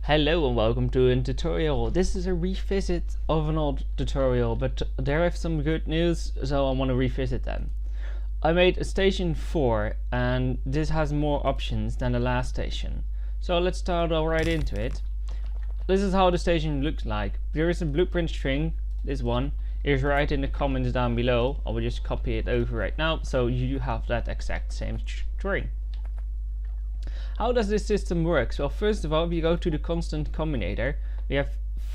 Hello and welcome to a tutorial. This is a revisit of an old tutorial, but there I have some good news, so I want to revisit them. I made a station 4 and this has more options than the last station. So let's start right into it. This is how the station looks like. There is a blueprint string, this one is right in the comments down below. I will just copy it over right now so you have that exact same string. How does this system work? Well, first of all, if you go to the constant combinator, we have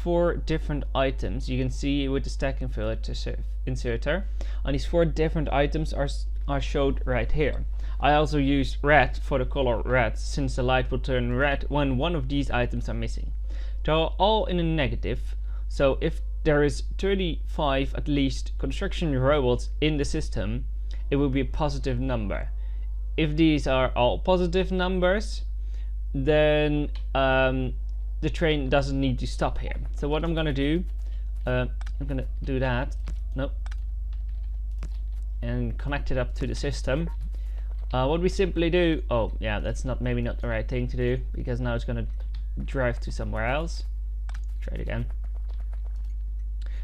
4 different items. You can see with the stack inserter, and these 4 different items are showed right here. I also use red for the color red, since the light will turn red when one of these items are missing. They're all in a negative, so if there is 35 at least construction robots in the system, it will be a positive number. If these are all positive numbers, then the train doesn't need to stop here. So what I'm gonna do, I'm gonna do that, nope, and connect it up to the system. What we simply do, oh yeah, that's maybe not the right thing to do, because now it's gonna drive to somewhere else. Try it again.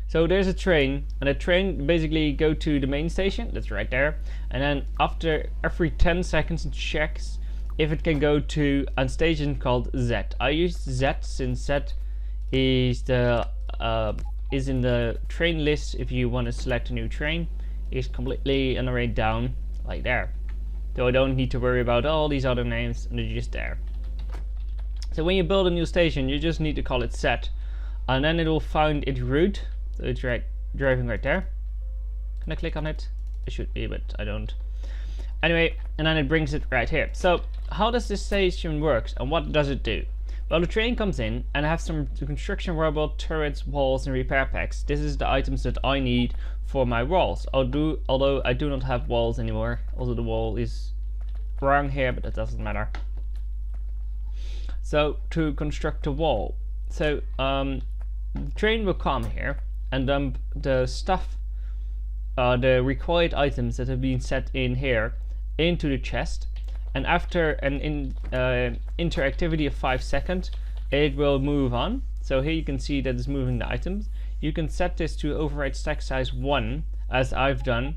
So there's a train, and a train basically go to the main station, that's right there, and then after every 10 seconds it checks if it can go to a station called Z. I use Z since Z is in the train list. If you want to select a new train, it's completely arrayed down like there. So I don't need to worry about all these other names, and they're just there. So when you build a new station, you just need to call it Z, and then it will find its route. So it's driving right there. Can I click on it? It should be, but I don't. Anyway, and then it brings it right here. So how does this station work and what does it do? Well, the train comes in and I have some construction robot, turrets, walls and repair packs. This is the items that I need for my walls. Although I do not have walls anymore. Also the wall is wrong here, but that doesn't matter. So to construct a wall. So the train will come here and dump the stuff, the required items that have been set in here into the chest, and after an interactivity of 5 seconds it will move on. So here you can see that it's moving the items. You can set this to override stack size 1, as I've done,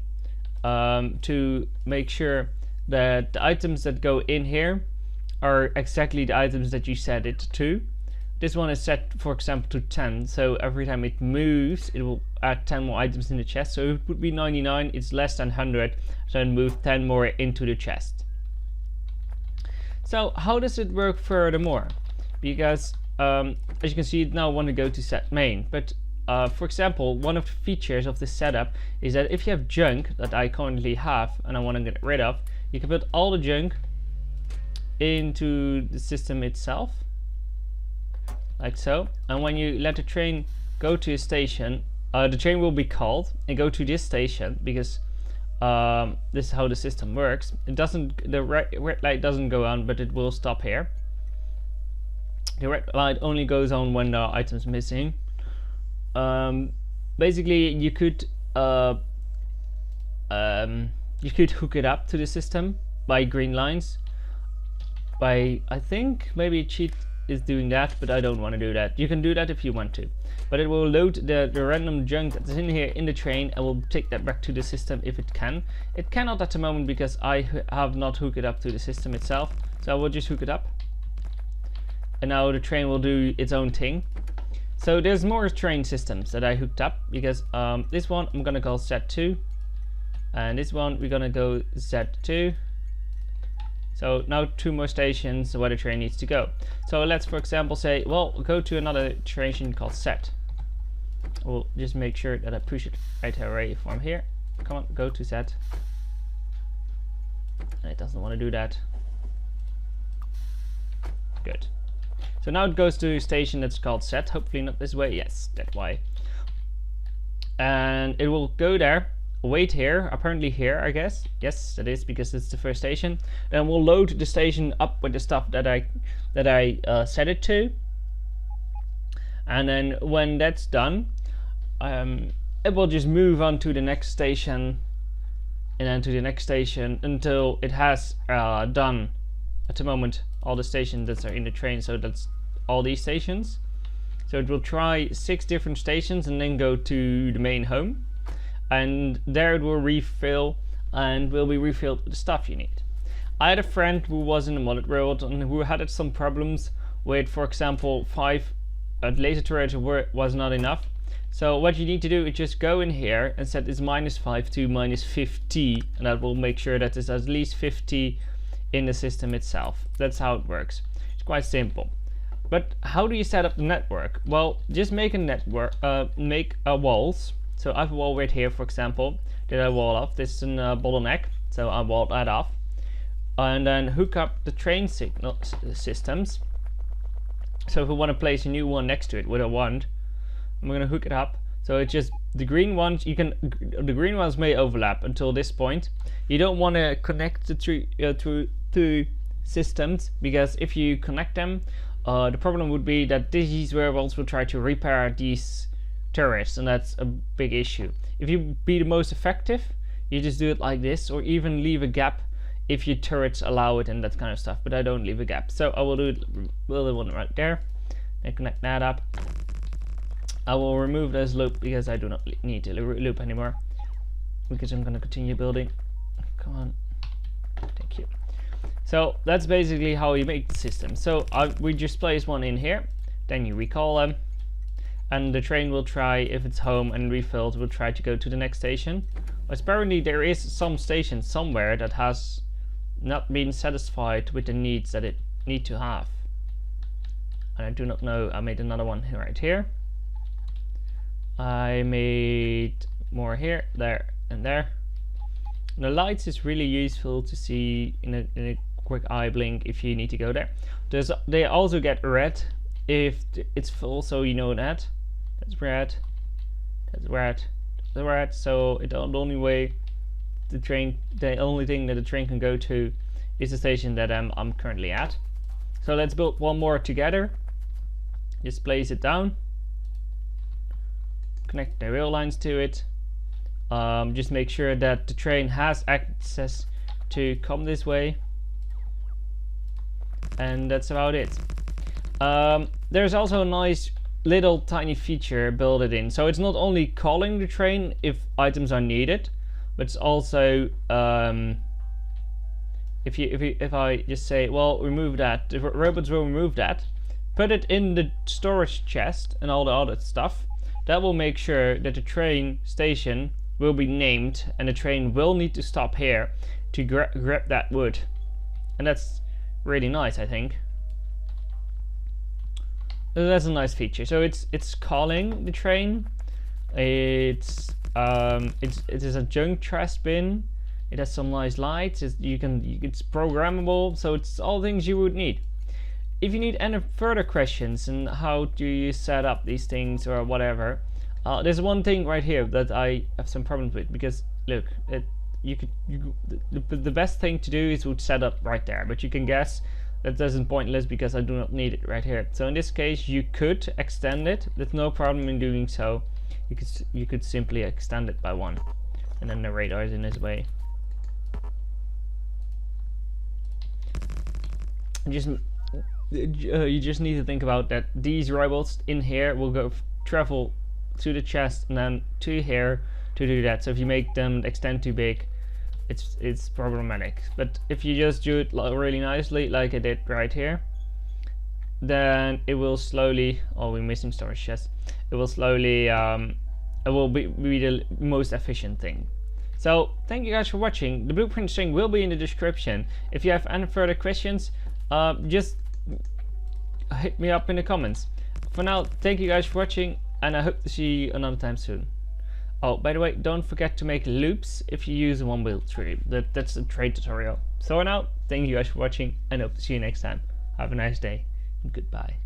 to make sure that the items that go in here are exactly the items that you set it to. This one is set, for example, to 10, so every time it moves, it will add 10 more items in the chest. So it would be 99, it's less than 100, so it move 10 more into the chest. So how does it work furthermore? Because as you can see, it now want to go to set main. But for example, one of the features of this setup is that if you have junk that I currently have and I want to get rid of, you can put all the junk into the system itself, like so, and when you let the train go to a station, the train will be called and go to this station, because this is how the system works. It doesn't, the red light doesn't go on, but it will stop here. The red light only goes on when there are items missing. Basically you could hook it up to the system by green lines, by, I think maybe cheat is doing that, but I don't want to do that. You can do that if you want to, but it will load the random junk that's in here in the train and will take that back to the system if it can. It cannot at the moment because I have not hooked it up to the system itself, so I will just hook it up and now the train will do its own thing. So there's more train systems that I hooked up, because this one I'm gonna call Z2, and this one we're gonna go Z2. So now 2 more stations where the train needs to go. So let's, for example, say, well, go to another station called set. We'll just make sure that I push it right away from here. Come on, go to set. And it doesn't want to do that. Good. So now it goes to a station that's called set. Hopefully not this way. Yes, that way. And it will go there. Wait here, apparently here, I guess. Yes, that is, because it's the first station. Then we'll load the station up with the stuff that I set it to, and then when that's done, it will just move on to the next station, and then to the next station until it has done at the moment all the stations that are in the train. So that's all these stations. So it will try 6 different stations and then go to the main home, and there it will refill and will be refilled with the stuff you need. I had a friend who was in the modded world and who had some problems with, for example, 5 laser turrets was not enough. So what you need to do is just go in here and set this -5 to -50, and that will make sure that there's at least 50 in the system itself. That's how it works. It's quite simple. But how do you set up the network? Well, just make a network, make walls. So I have a wall right here, for example, that I wall off. This is a bottleneck, so I wall that off. And then hook up the train signal systems. So if we want to place a new one next to it with a wand, I'm going to hook it up. So it's just the green ones. The green ones may overlap until this point. You don't want to connect the two systems, because if you connect them, the problem would be that these werewolves will try to repair these turrets, and that's a big issue. If you be the most effective, you just do it like this, or even leave a gap if your turrets allow it and that kind of stuff, but I don't leave a gap. So I will do it with the one right there and connect that up. I will remove this loop because I do not need to loop anymore, because I'm going to continue building. Come on, thank you. So that's basically how you make the system. So we just place one in here, then you recall them, and the train will try, if it's home and refilled, will try to go to the next station. But apparently there is some station somewhere that has not been satisfied with the needs that it need to have, and I do not know. I made another one right here. I made more here, there, and there. And the lights is really useful to see in a quick eye blink if you need to go there. They also get red if it's full, so you know that. That's red, that's red, that's red. So the only way the only thing that the train can go to is the station that I'm currently at. So let's build one more together. Just place it down, connect the rail lines to it. Just make sure that the train has access to come this way, and that's about it. There's also a nice little tiny feature built in, so it's not only calling the train if items are needed, but it's also if I just say, well, remove that, the robots will remove that, put it in the storage chest and all the other stuff. That will make sure that the train station will be named, and the train will need to stop here to grab that wood, and that's really nice, I think. So that's a nice feature. So it's calling the train. It is a junk trash bin. It has some nice lights. It's programmable. So it's all things you would need. If you need any further questions and how do you set up these things or whatever, there's one thing right here that I have some problems with, because look, the best thing to do is to set up right there, but you can guess that doesn't pointless because I do not need it right here. So in this case you could extend it. There's no problem in doing so. You could simply extend it by 1, and then the radar is in his way. You just need to think about that these robots in here will travel to the chest and then to here to do that. So if you make them extend too big, it's problematic. But if you just do it really nicely, like I did right here, then it will slowly. Oh, we're missing storage chest. It will slowly. It will be the most efficient thing. So thank you guys for watching. The blueprint string will be in the description. If you have any further questions, just hit me up in the comments. For now, thank you guys for watching, and I hope to see you another time soon. Oh, by the way, don't forget to make loops if you use a one-wheel tree. That's a trade tutorial. So for now, thank you guys for watching, and hope to see you next time. Have a nice day, and goodbye.